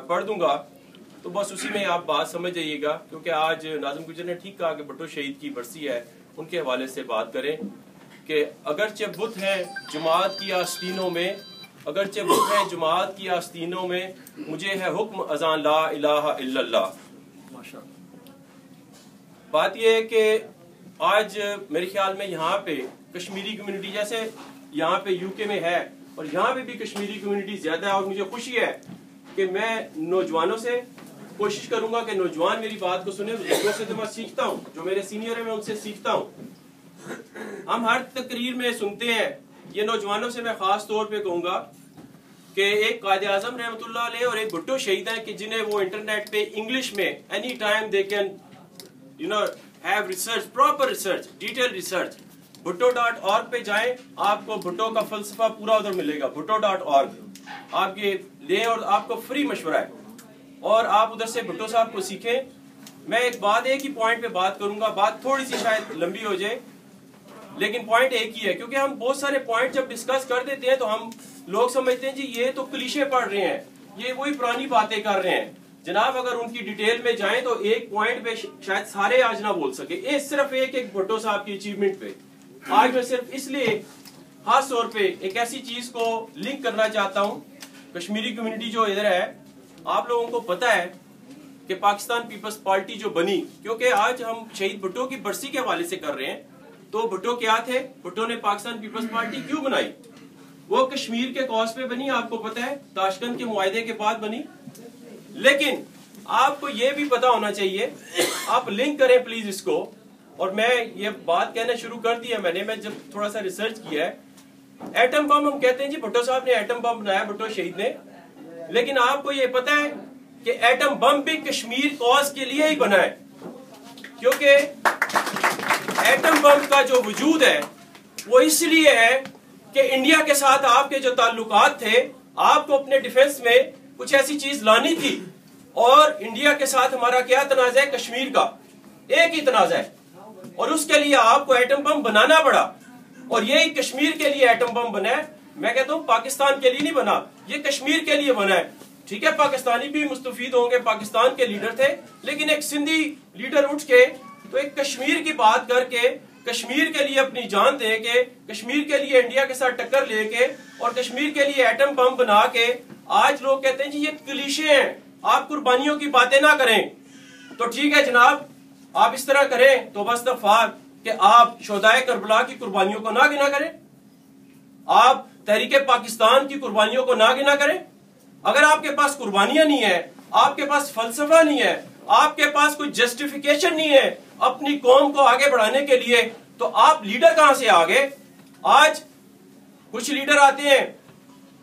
पढ़ दूंगा, तो बस उसी में आप बात समझ जाइएगा, क्योंकि आज नाज़िम गुजर ने ठीक कहा कि भुट्टो शहीद की बरसी है, उनके हवाले से बात करें कि अगरचे बुत हैं जमात की आस्तीनों में, अगरचे बुत हैं जमात की आस्तीनों में, मुझे है हुक्म अज़ान ला इलाहा इल्लल्लाह। बात यह है कि आज मेरे ख्याल में यहाँ पे कश्मीरी कम्युनिटी जैसे यहाँ पे यूके में है और यहाँ पे भी कश्मीरी कम्युनिटी ज्यादा है, और मुझे खुशी है कि मैं नौजवानों से कोशिश करूंगा कि नौजवान मेरी बात को सुने। बुजुर्गों से तो मैं सीखता हूँ, जो मेरे सीनियर है मैं उनसे सीखता हूँ। हम हर तकरीर में सुनते हैं, ये नौजवानों से मैं खास तौर पे कहूंगा कि एक कायदे आजम रहमतुल्लाह अलैह और एक भुट्टो शहीद हैं कि जिन्हें वो इंटरनेट पे इंग्लिश में any time they can have research, proper research, detail research. भुट्टो.org पे जाएं, आपको भुट्टो का फलसफा पूरा उधर मिलेगा। भुट्टो.org आप ये लें और आपको फ्री मशवरा है, और आप उधर से भुट्टो साहब को सीखें। मैं एक ही पॉइंट पे बात करूंगा, बात थोड़ी सी शायद लंबी हो जाए, लेकिन पॉइंट एक ही है, क्योंकि हम बहुत सारे पॉइंट जब डिस्कस कर देते हैं तो हम लोग समझते हैं जी ये तो क्लीशे पढ़ रहे हैं, ये वही पुरानी बातें कर रहे हैं। जनाब अगर उनकी डिटेल में जाएं तो एक पॉइंट पे शायद सारे आज ना बोल सके, सिर्फ एक भुट्टो साहब की अचीवमेंट पे आज मैं सिर्फ इसलिए खास तौर पे एक ऐसी चीज को लिंक करना चाहता हूं। कश्मीरी कम्युनिटी जो इधर है, आप लोगों को पता है कि पाकिस्तान पीपल्स पार्टी जो बनी, क्योंकि आज हम शहीद भुट्टो की बरसी के हवाले से कर रहे हैं, तो भुट्टो क्या थे, भुट्टो ने पाकिस्तान पीपल्स पार्टी क्यों बनाई? वो कश्मीर के कॉज पे बनी, आपको पता है, ताशकंद के मुआहदे के बाद बनी। लेकिन आपको ये भी पता होना चाहिए, आप लिंक करें प्लीज इसको, और मैं ये बात कहना शुरू कर दिया मैं जब थोड़ा सा रिसर्च किया है। एटम बम हम कहते हैं जी भुट्टो साहब ने एटम बम बनाया, भुट्टो शहीद ने, लेकिन आपको ये पता है कि एटम बम भी कश्मीर कॉज के लिए ही बना है, क्योंकि एटम बम का जो वजूद है वो इसलिए है कि इंडिया के साथ आपके जो ताल्लुकात थे, आपको अपने डिफेंस में कुछ ऐसी चीज लानी थी, और इंडिया के साथ हमारा क्या तनाजा है, कश्मीर का एक ही तनाजा है, और उसके लिए आपको एटम बम बनाना पड़ा, और यही कश्मीर के लिए एटम बम बना है। मैं कहता हूं पाकिस्तान के लिए नहीं बना, ये कश्मीर के लिए बना है। ठीक है, पाकिस्तानी भी मुस्तफीद होंगे, पाकिस्तान के लीडर थे, लेकिन एक सिंधी लीडर उठ के तो एक कश्मीर की बात करके, कश्मीर के लिए अपनी जान दे के, कश्मीर के लिए इंडिया के साथ टक्कर लेके और कश्मीर के लिए एटम बम बना के, आज लोग कहते हैं जी ये क्लीशे हैं, आप कुर्बानियों की बातें ना करें। तो ठीक है जनाब, आप इस तरह करें तो बस दफार कि आप शोहदाए करबला की कुर्बानियों को ना गिना करें, आप तहरीके पाकिस्तान की कुर्बानियों को ना गिना करें। अगर आपके पास कुर्बानियां नहीं है, आपके पास फलसफा नहीं है, आपके पास कोई जस्टिफिकेशन नहीं है अपनी कौम को आगे बढ़ाने के लिए, तो आप लीडर कहां से आ गए? आज कुछ लीडर आते हैं,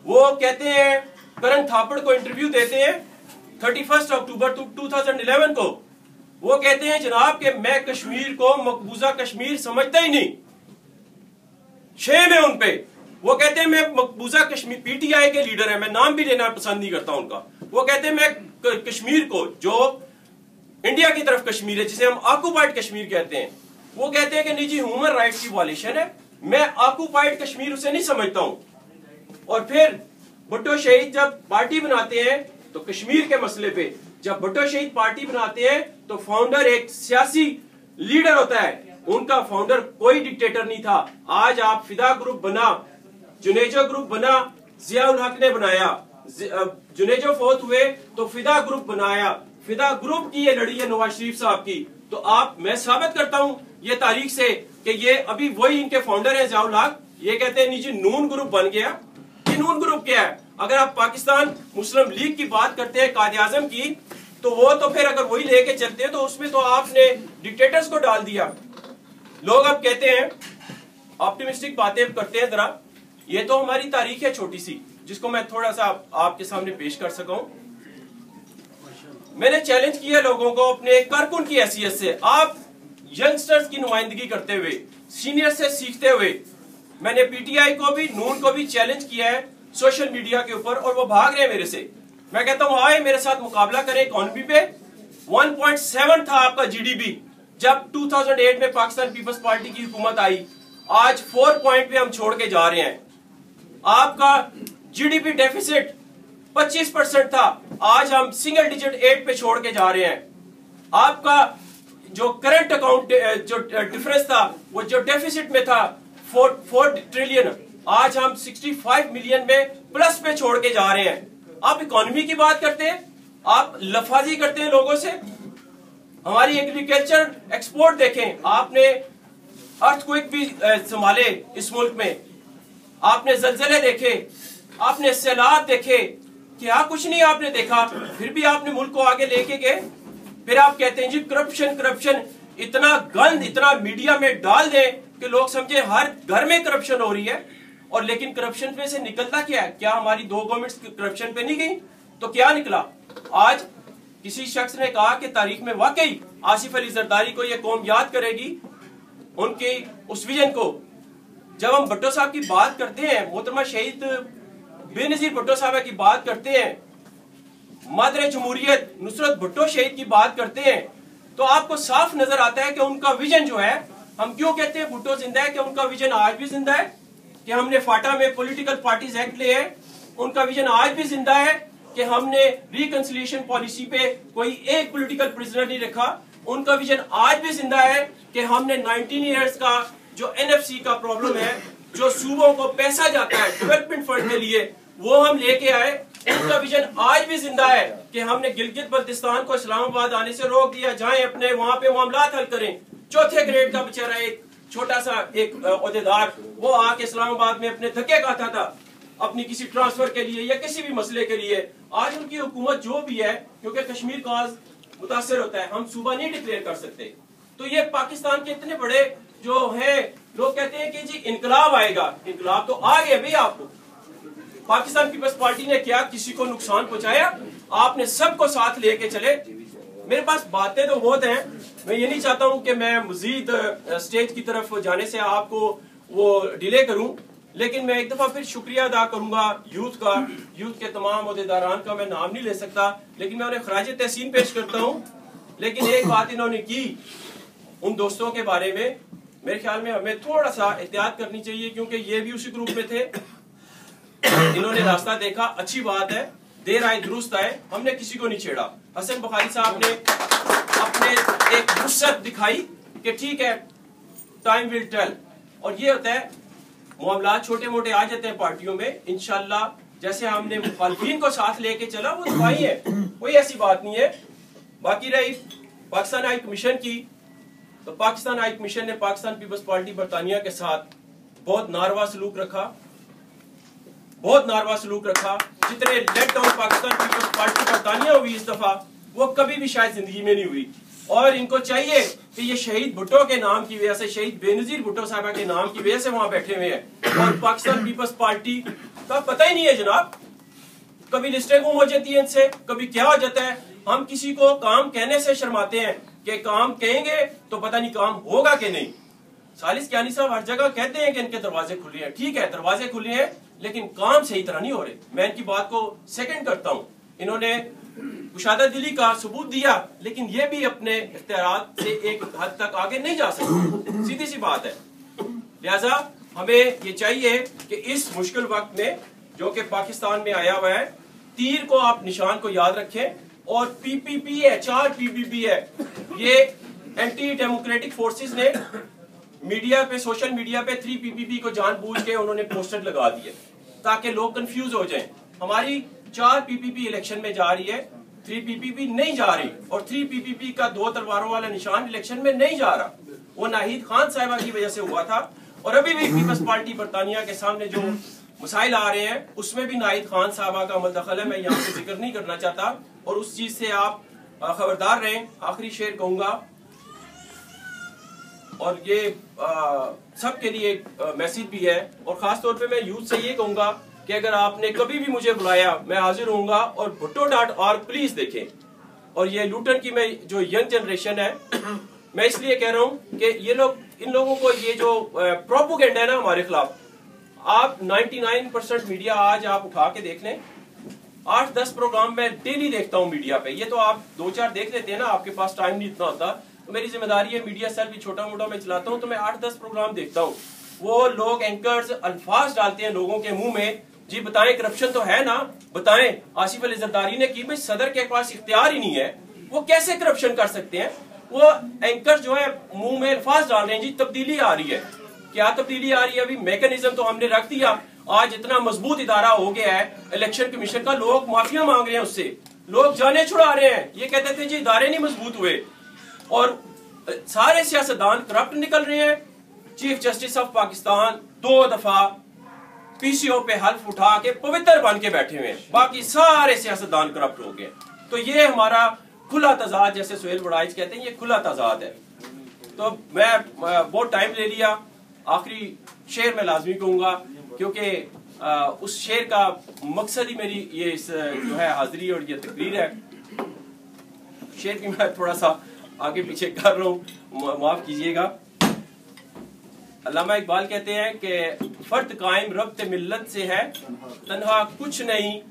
वो कहते हैं, करण थापड़ को इंटरव्यू देते हैं 31 अक्टूबर 2011 को, वो कहते हैं जनाब कि मैं कश्मीर को मकबूजा कश्मीर समझता ही नहीं। शेम है उन पे, वो कहते हैं मैं मकबूजा कश्मीर, पीटीआई के लीडर है, मैं नाम भी लेना पसंद नहीं करता उनका, वो कहते हैं मैं कश्मीर को, जो इंडिया की तरफ कश्मीर है, जिसे हम ऑक्युपाइड कश्मीर कहते हैं, वो कहते हैं कि निजी ह्यूमन राइट्स की वायलेशन है, मैं ऑक्युपाइड कश्मीर उसे नहीं समझता हूं। और फिर भुट्टो शहीद जब पार्टी बनाते हैं तो कश्मीर के मसले पे, जब भुट्टो शहीद पार्टी बनाते हैं तो फाउंडर एक सियासी लीडर होता है, उनका फाउंडर कोई डिक्टेटर नहीं था। आज आप फिदा ग्रुप बना, जुनेजो ग्रुप बना, जियाउल हक ने बनाया, जुनेजो फौत हुए तो फिदा ग्रुप बनाया, फिदा ग्रुप की ये लड़ी है नवाज शरीफ साहब की। तो आप, मैं साबित करता हूं ये तारीख से कि ये अभी वही इनके फाउंडर है जियाउल हक, ये कहते हैं नीचे नून ग्रुप बन गया। ये नून ग्रुप क्या है? अगर आप पाकिस्तान मुस्लिम लीग की बात करते हैं कायदे आजम की, तो वो तो फिर अगर वही लेके चलते हैं तो उसमें तो आपने डिक्टेटर्स को डाल दिया। लोग अब कहते हैं, ऑप्टिमिस्टिक बातें करते हैं जरा, ये तो हमारी तारीख है छोटी सी, जिसको मैं थोड़ा सा आपके सामने पेश कर सकूं। मैंने चैलेंज किया लोगों को अपने कारकुन की हैसियत से, आप यंगस्टर्स की नुमाइंदगी करते हुए, सीनियर से सीखते हुए, मैंने पीटीआई को भी, नून को भी चैलेंज किया है सोशल मीडिया के ऊपर, और वो भाग रहे हैं मेरे से। मैं कहता हूं आए मेरे साथ मुकाबला करें इकोनॉमी पे। 1.7 था आपका जीडीपी जब 2008 में पाकिस्तान पीपल्स पार्टी की हुकूमत आई, आज 4 पॉइंट पे हम छोड़ के जा रहे हैं। आपका जीडीपी डेफिसिट 25% था, आज हम सिंगल डिजिट 8 पे छोड़ के जा रहे हैं। आपका जो करंट अकाउंट जो डिफरेंस था, वो जो डेफिसिट में था 4 ट्रिलियन, आज हम 65 मिलियन में प्लस पे छोड़ के जा रहे हैं। आप इकोनॉमी की बात करते हैं, आप लफाजी करते हैं लोगों से। हमारी एग्रीकल्चर एक्सपोर्ट देखें, आपने अर्थक्वेक भी संभाले इस मुल्क में, आपने जलजले देखे, आपने सैलाब देखे, क्या कुछ नहीं आपने देखा, फिर भी आपने मुल्क को आगे लेके गए। फिर आप कहते हैं जी करप्शन करप्शन, इतना गंद इतना मीडिया में डाल दें कि लोग समझे हर घर में करप्शन हो रही है। और लेकिन करप्शन में से निकलता क्या है? क्या हमारी 2 गवर्नमेंट्स करप्शन पे नहीं गई? तो क्या निकला? आज किसी शख्स ने कहा कि तारीख में वाकई आसिफ अली जरदारी को यह कौम याद करेगी, उनके उस विजन को। जब हम भुट्टो साहब की बात करते हैं, मोहतरमा शहीद बेनजीर भुट्टो साहब की बात करते हैं, मादरे जमहूरियत नुसरत भुट्टो शहीद की बात करते हैं, तो आपको साफ नजर आता है कि उनका विजन जो है, हम क्यों कहते हैं भुट्टो जिंदा है, कि उनका विजन आज भी जिंदा है। कि हमने फाटा में पॉलिटिकल पार्टीज एक्ट लिए हैं, उनका विजन आज भी जिंदा है। कि हमने रिकंसिलिएशन पॉलिसी पे कोई एक पॉलिटिकल प्रिजनर नहीं रखा, उनका विजन आज भी जिंदा है। कि हमने 19 ईयर्स का जो एनएफसी का प्रॉब्लम है, जो सूबों को पैसा जाता है डेवलपमेंट फंड के लिए, वो हम लेके आए। उनका विजन आज भी जिंदा है कि हमने गिलगित बल्तिस्तान को इस्लामाबाद आने से रोक दिया, जाएं अपने वहां पे मामलात हल करें। 4थे ग्रेड का बेचारा एक छोटा सा एक ओहदेदार, वो आके इस्लामाबाद में अपने धक्के खाता था अपनी किसी ट्रांसफर के लिए या किसी भी मसले के लिए। आज उनकी हुकूमत जो भी है, क्योंकि कश्मीर कॉज मुतासर होता है, हम सूबा नहीं डिक्लेयर कर सकते। तो ये पाकिस्तान के इतने बड़े जो है, लोग कहते हैं कि जी इनकलाब आएगा, इनकलाब तो आ गया भाई। आपको पाकिस्तान पीपल्स पार्टी ने क्या किसी को नुकसान पहुंचाया? आपने सबको साथ लेके चले। मेरे पास बातें तो बहुत हैं, मैं ये नहीं चाहता हूं कि मैं मजीद स्टेज की तरफ जाने से आपको वो डिले करूं, लेकिन मैं एक दफा फिर शुक्रिया अदा करूंगा यूथ का, यूथ के तमाम अहदेदारान का। मैं नाम नहीं ले सकता, लेकिन मैं उन्हें खराज तहसीन पेश करता हूं। लेकिन एक बात इन्होंने की उन दोस्तों के बारे में, मेरे ख्याल में हमें थोड़ा सा एहतियात करनी चाहिए, क्योंकि ये भी उसी ग्रुप में थे। इन्होंने रास्ता देखा, अच्छी बात है, देर आए दुरुस्त आए, हमने किसी को नहीं छेड़ा। हसन बुखारी साहब ने अपने एक वुसअत दिखाई कि ठीक है, टाइम विल टेल। और ये होता है, मामला छोटे मोटे आ जाते हैं पार्टियों में, इंशाल्लाह जैसे हमने मुखालिफिन को साथ लेके चला वो दवाई है, कोई ऐसी बात नहीं है। बाकी रही पाकिस्तान हाई कमीशन की, तो पाकिस्तान हाई कमीशन ने पाकिस्तान पीपल्स पार्टी बरतानिया के साथ बहुत नारवा सलूक रखा, बहुत नारवा सलूक रखा। जितने लेट डाउन पाकिस्तान पीपल्स पार्टी बरतानिया हुई इस दफा, वो कभी भी शायद जिंदगी में नहीं हुई। और इनको चाहिए कि ये शहीद भुट्टो के नाम की वजह से, शहीद बेनजीर भुट्टो साहबा के नाम की वजह से वहां बैठे हुए हैं। और पाकिस्तान पीपल्स पार्टी का पता ही नहीं है जनाब, कभी लिस्टें गुम हो जाती है इनसे, कभी क्या हो जाता है। हम किसी को काम कहने से शर्माते हैं कि काम कहेंगे तो पता नहीं काम होगा कि नहीं। सालिस कियानी साहब हर जगह कहते हैं कि इनके दरवाजे खुले हैं, ठीक है दरवाजे खुले हैं, लेकिन काम सही तरह नहीं हो रहे। मैं इनकी बात को सेकंड करता हूं, इन्होंने कुशादा दिली का सबूत दिया, लेकिन ये भी अपने इख्तियारात से एक हद तक आगे नहीं जा सकते, सीधी सी बात है। लिहाजा हमें ये चाहिए कि इस मुश्किल वक्त में जो कि पाकिस्तान में आया हुआ है, तीर को आप निशान को याद रखें। और पीपीपी है, 4 पीपीपी है, ये एंटी डेमोक्रेटिक फोर्सेस ने मीडिया पे, सोशल मीडिया पे 3 पीपीपी को जानबूझ के उन्होंने पोस्टर लगा दिए ताकि लोग कंफ्यूज हो जाएं। हमारी 4 पीपीपी इलेक्शन में जा रही है, 3 पीपीपी नहीं जा रही। और 3 पीपीपी का 2 तलवारों वाला निशान इलेक्शन में नहीं जा रहा, वो नाहिद खान साहिबा की वजह से हुआ था। और अभी भी पीपल्स पार्टी बरतानिया के सामने जो मसाइल आ रहे हैं, उसमें भी नाहिद खान साहिबा का मदखल है, मैं यहाँ पे जिक्र नहीं करना चाहता, और उस चीज से आप खबरदार रहें। आखिरी शेर कहूंगा, और ये सबके लिए मैसेज भी है, और खास तौर पे मैं यूथ से ये कहूंगा कि अगर आपने कभी भी मुझे बुलाया, मैं हाजिर होऊंगा। और भुट्टो.org प्लीज देखें। और ये लूटन की मैं जो यंग जनरेशन है, मैं इसलिए कह रहा हूं कि ये लोग, इन लोगों को ये जो प्रोपेगेंडा है ना हमारे खिलाफ, आप 99% मीडिया आज आप उठा के देख लें, 8-10 प्रोग्राम मैं डेली देखता हूं मीडिया पे। ये तो आप 2-4 देख लेते हैं ना, आपके पास टाइम नहीं इतना होता, तो मेरी जिम्मेदारी है, मीडिया सेल भी छोटा मोटा मैं चलाता हूं, तो मैं 8-10 प्रोग्राम देखता हूं। वो लोग एंकर्स अल्फाज डालते हैं लोगों के मुंह में, जी बताएं, करप्शन तो है ना, बताएं। आसिफ अली जरदारी ने की, भाई सदर के पास इख्तियार ही नहीं है, वो कैसे करप्शन कर सकते हैं? वो एंकर जो है मुंह में अल्फाज डाल रहे हैं, जी तब्दीली आ रही है। क्या तब्दीली आ रही है? अभी मैकेनिज्म तो हमने रख दिया, आज इतना मजबूत इदारा हो गया है इलेक्शन कमीशन का, लोग माफिया मांग रहे हैं उससे, लोग जाने छुड़ा रहे हैं। ये कहते थे जी इदारे नहीं मजबूत हुए, और सारे सियासतदान करप्ट निकल रहे हैं। चीफ जस्टिस ऑफ पाकिस्तान 2 दफा पीसीओ पे हल्फ उठा के पवित्र बन के बैठे हुए हैं, बाकी सारे सियासतदान करप्ट हो गए। तो ये हमारा खुला तजाद, जैसे सुहेल बड़ाइच कहते हैं, ये खुला तजाद है। तो मैं बहुत टाइम ले लिया, आखिरी शेर मैं लाजमी कहूंगा, क्योंकि उस शेर का मकसद ही मेरी ये इस जो है हाजिरी और ये तकरीर है। शेर की मैं थोड़ा सा आगे पीछे कर रहा हूँ, माफ कीजिएगा। अल्लामा इकबाल कहते हैं कि फर्द कायम रब्त मिल्लत से है, तन्हा कुछ नहीं,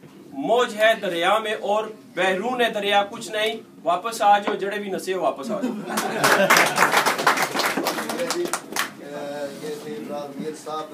मौज है दरिया में और बहरून दरिया कुछ नहीं। वापस आ जाओ, जड़े भी नसे वापस आ जाओ।